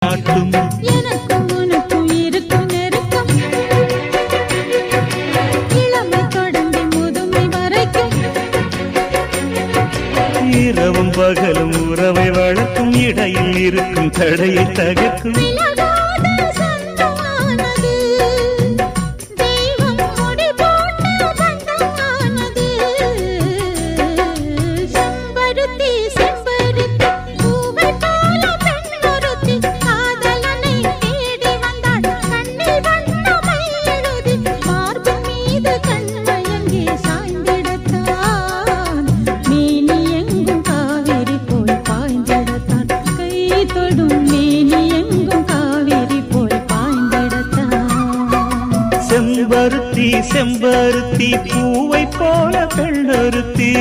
காட்டும். எனக்கும் உனக்கும் இருக்கும் நெருக்கம் இளமை தொடங்கி முதுமை வரைக்கும். இரவும் பகலும் உறவை வளர்க்கும் இடையில் இருக்கும் தடையை தகர்க்கும். செம்பருத்தி செம்பருத்தி பூவை போல பெண்ணொருத்தி